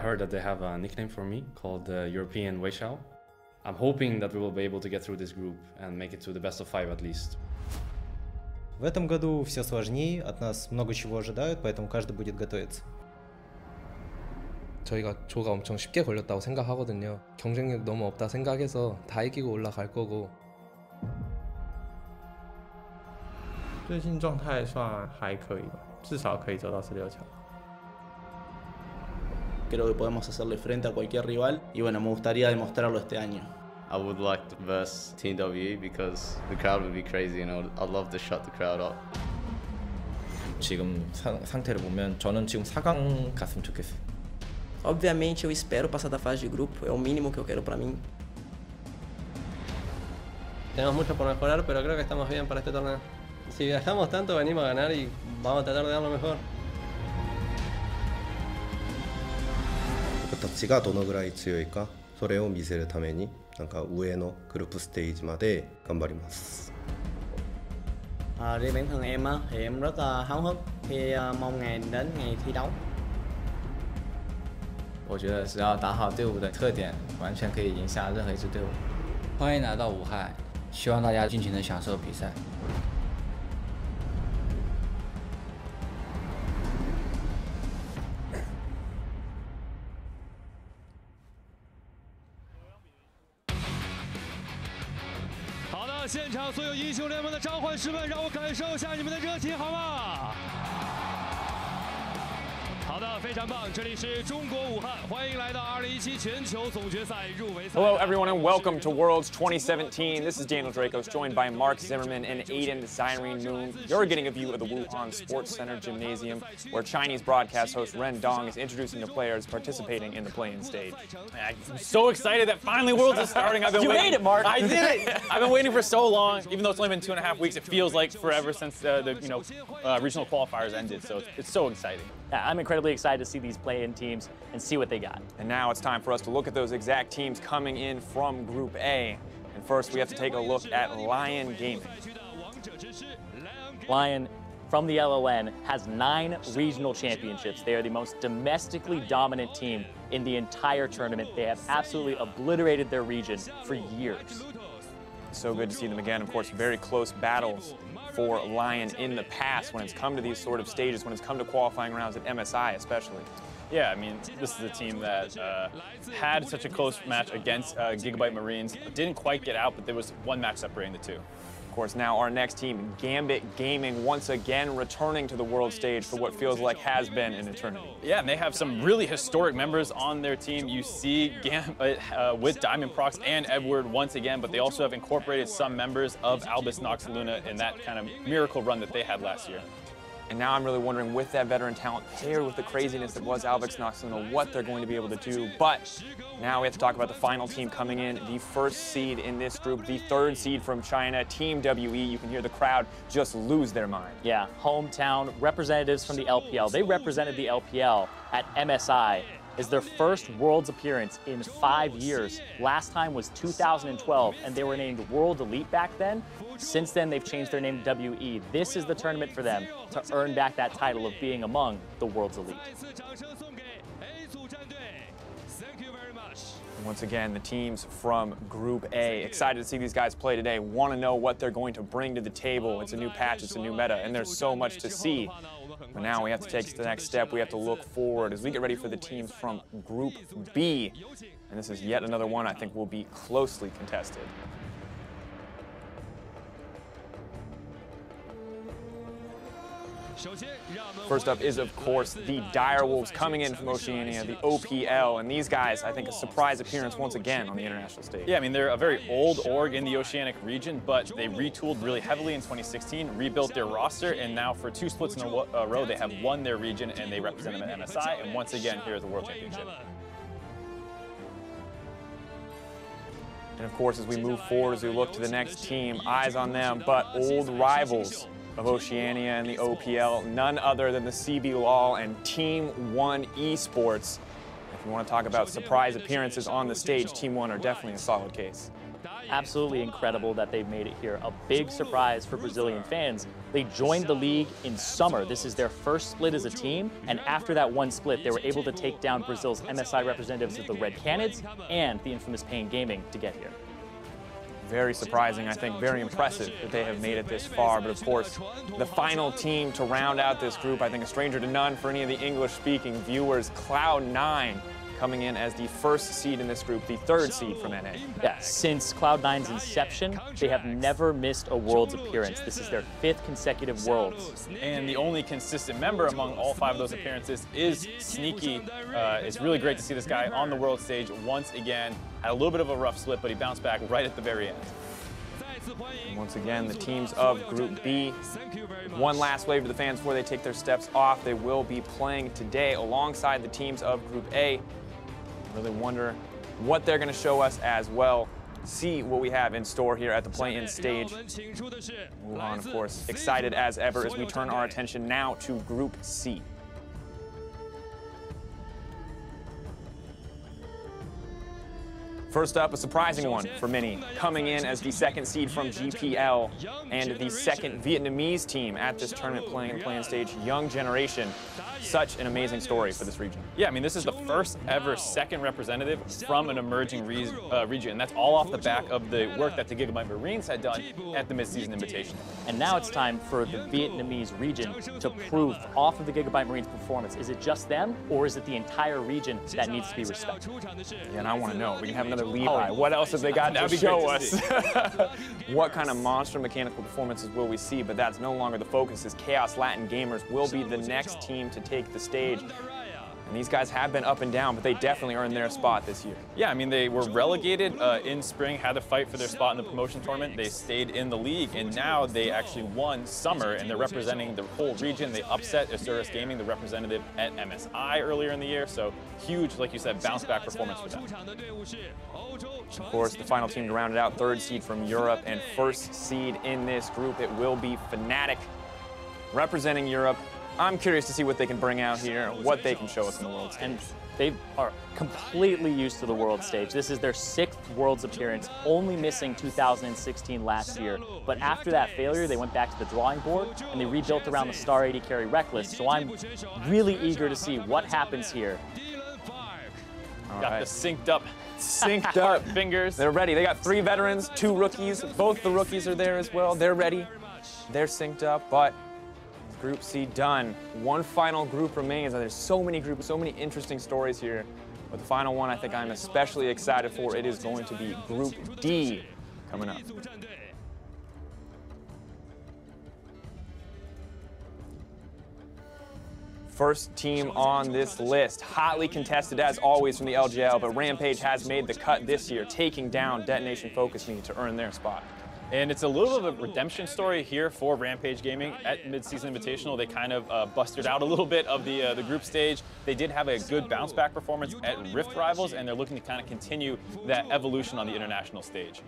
heard that they have a nickname for me called the European Weishao. I'm hoping that we will be able to get through this group and make it to the best of 5 at least. В этом году все сложнее, от нас много чего ожидают, поэтому каждый будет готовиться. 저희가 조가 엄청 쉽게 걸렸다고 생각하거든요. 경쟁력 너무 없다 생각해서 다 이기고 올라갈 거고. 最近状态算还可以吧，至少可以走到16强。 Creo que podemos hacerle frente a cualquier rival y bueno, me gustaría demostrarlo este año. I would like to verse Team WE because the crowd would be crazy and I'd love to shut the crowd up. 지금 상태를 보면 저는 지금 4강 갔으면 좋겠어요. Obviamente eu espero passar da fase de grupo, é o mínimo que eu quero para mim. Tenemos mucho por mejorar, pero creo que estamos bien para este torneo. Si viajamos tanto, venimos a ganar y vamos a tratar de dar lo mejor. 僕たちがどのぐらい強いか、それを見せるためになんか上のグループステージまで頑張ります。Riêng bản thân em á, thì em rất háo hức khi mong ngày đến ngày thi đấu. 我觉得只要打好队伍的特点，完全可以赢下任何一支队伍。欢迎来到武汉，希望大家尽情的享受比赛。 好的，现场所有英雄联盟的召唤师们，让我感受一下你们的热情，好吗？好的，非常棒！这里是中国武汉，欢迎来到2017全球总决赛入围赛。 Hello, everyone, and welcome to Worlds 2017. This is Daniel Dracos, joined by Mark Zimmerman and Aiden Zyrene Moon. You're getting a view of the Wuhan Sports Center Gymnasium, where Chinese broadcast host Ren Dong is introducing the players participating in the play-in stage. I'm so excited that finally Worlds is starting. You made it, Mark. I did it. I've been waiting for so long. Even though it's only been 2.5 weeks, it feels like forever since the regional qualifiers ended. So it's so exciting. Yeah, I'm incredibly excited to see these play-in teams and see what they got. And now it's time for us to look at those exact teams coming in from Group A. And first, we have to take a look at Lion Gaming. Lion, from the LLN, has 9 regional championships. They are the most domestically dominant team in the entire tournament. They have absolutely obliterated their region for years. So good to see them again. Of course, very close battles for Lion in the past when it's come to these sort of stages, when it's come to qualifying rounds at MSI especially. Yeah, I mean, this is a team that had such a close match against Gigabyte Marines. Didn't quite get out, but there was one match separating the two. Of course, now our next team, Gambit Gaming, once again returning to the world stage for what feels like has been an eternity. Yeah, and they have some really historic members on their team. You see Gambit with Diamond Prox and Edward once again, but they also have incorporated some members of Albus Nox Luna in that kind of miracle run that they had last year. And now I'm really wondering, with that veteran talent paired with the craziness that was Albus Nox Luna, what they're going to be able to do. But now we have to talk about the final team coming in, the first seed in this group, the 3rd seed from China, Team WE. You can hear the crowd just lose their mind. Yeah, hometown representatives from the LPL. They represented the LPL at MSI. Is their first Worlds appearance in 5 years. Last time was 2012, and they were named World Elite back then. Since then, they've changed their name to WE. This is the tournament for them to earn back that title of being among the World's Elite. Once again, the teams from Group A, excited to see these guys play today, want to know what they're going to bring to the table. It's a new patch, it's a new meta, and there's so much to see. But now we have to take the next step. We have to look forward as we get ready for the teams from Group B. And this is yet another one I think will be closely contested. First up is, of course, the Direwolves coming in from Oceania, the OPL, and these guys, I think, a surprise appearance once again on the international stage. Yeah, I mean, they're a very old org in the Oceanic region, but they retooled really heavily in 2016, rebuilt their roster, and now for 2 splits in a row, they have won their region, and they represent them at MSI, and once again, here at the World Championship. And of course, as we move forward, as we look to the next team, eyes on them, but old rivals of Oceania and the OPL, none other than the KazaLoLL and Team 1 Esports. If you want to talk about surprise appearances on the stage, Team 1 are definitely a solid case. Absolutely incredible that they've made it here. A big surprise for Brazilian fans. They joined the league in summer. This is their first split as a team, and after that one split, they were able to take down Brazil's MSI representatives of the Red Canids and the infamous Pain Gaming to get here. Very surprising, I think, very impressive that they have made it this far. But of course, the final team to round out this group, I think a stranger to none for any of the English-speaking viewers, Cloud9, coming in as the first seed in this group, the third seed from NA. Yeah, since Cloud9's inception, they have never missed a Worlds appearance. This is their 5th consecutive Worlds. And the only consistent member among all 5 of those appearances is Sneaky. It's really great to see this guy on the World stage once again. Had a little bit of a rough slip, but he bounced back right at the very end. And once again, the teams of Group B. One last wave to the fans before they take their steps off. They will be playing today alongside the teams of Group A. Really wonder what they're going to show us as well. See what we have in store here at the play-in stage. Move on, of course, excited as ever as we turn our attention now to Group C. First up, a surprising one for many, coming in as the 2nd seed from GPL and the 2nd Vietnamese team at this tournament playing in the play-in stage, Young Generation. Such an amazing story for this region. Yeah, I mean, this is the first ever 2nd representative from an emerging region, and that's all off the back of the work that the Gigabyte Marines had done at the Mid-Season Invitational. And now it's time for the Vietnamese region to prove off of the Gigabyte Marines' performance. Is it just them, or is it the entire region that needs to be respected? Yeah, and I want to know. We can have another Levi. What else have they got to show us? What kind of monster mechanical performances will we see? But that's no longer the focus, as Chaos Latin Gamers will be the next team to take the stage. And these guys have been up and down, but they definitely earned their spot this year. Yeah, I mean, they were relegated in spring, had to fight for their spot in the promotion tournament. They stayed in the league, and now they actually won summer, and they're representing the whole region. They upset Asurus Gaming, the representative at MSI earlier in the year, so huge, like you said, bounce-back performance for them. Of course, the final team to round it out, 3rd seed from Europe and 1st seed in this group, it will be Fnatic, representing Europe. I'm curious to see what they can bring out here, what they can show us in the World stage. And they are completely used to the World stage. This is their 6th Worlds appearance, only missing 2016 last year. But after that failure, they went back to the drawing board and they rebuilt around the Star 80 carry Reckless. So I'm really eager to see what happens here. Got the synced up fingers. They're ready. They got 3 veterans, 2 rookies. Both the rookies are there as well. They're ready. They're synced up, but Group C done. One final group remains. There's so many groups, so many interesting stories here. But the final one I think I'm especially excited for, it is going to be Group D coming up. First team on this list, hotly contested as always from the LGL, but Rampage has made the cut this year, taking down Detonation Focus Me to earn their spot. And it's a little bit of a redemption story here for Rampage Gaming at Mid-Season Invitational. They kind of busted out a little bit of the group stage. They did have a good bounce-back performance at Rift Rivals, and they're looking to kind of continue that evolution on the international stage.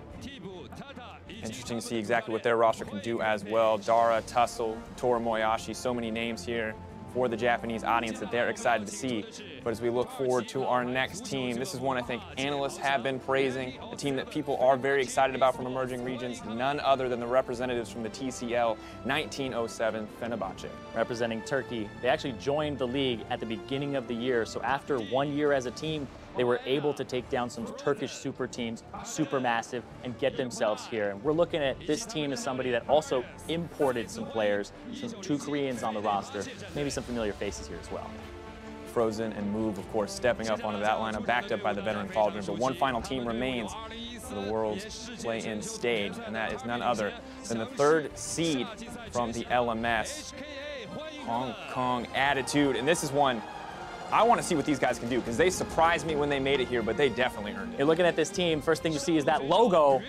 Interesting to see exactly what their roster can do as well. Dara, Tussle, Toru Moyashi, so many names here for the Japanese audience that they're excited to see. But as we look forward to our next team, this is one I think analysts have been praising, a team that people are very excited about from emerging regions, none other than the representatives from the TCL 1907 Fenerbahce. Representing Turkey, they actually joined the league at the beginning of the year, so after 1 year as a team, they were able to take down some Turkish super teams, Supermassive, and get themselves here. And we're looking at this team as somebody that also imported some players, some 2 Koreans on the roster, maybe some familiar faces here as well. Frozen and Move, of course, stepping up onto that lineup, backed up by the veteran Cauldron. But one final team remains for the World's play-in stage, and that is none other than the 3rd seed from the LMS, Hong Kong Attitude. And this is one I want to see what these guys can do, because they surprised me when they made it here, but they definitely earned it. You're looking at this team, first thing you see is that logo.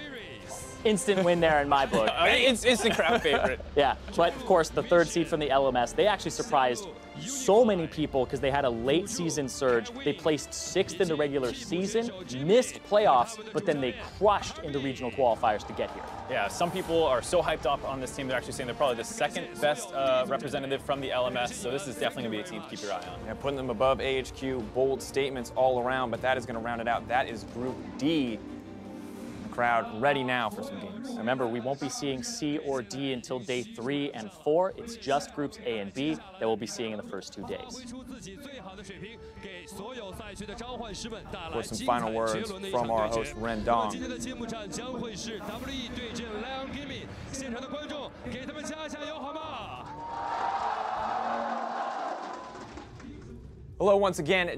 Instant win there in my book. It's instant crowd favorite. Yeah, but of course the 3rd seed from the LMS, they actually surprised so many people because they had a late season surge. They placed 6th in the regular season, missed playoffs, but then they crushed in the regional qualifiers to get here. Yeah, some people are so hyped up on this team, they're actually saying they're probably the 2nd best representative from the LMS, so this is definitely going to be a team to keep your eye on. Yeah, putting them above AHQ, bold statements all around, but that is going to round it out. That is Group D. crowd ready now for some games. Remember, we won't be seeing C or D until day 3 and 4. It's just groups A and B that we'll be seeing in the first 2 days. For some final words from our host, Ren Dong. Hello once again.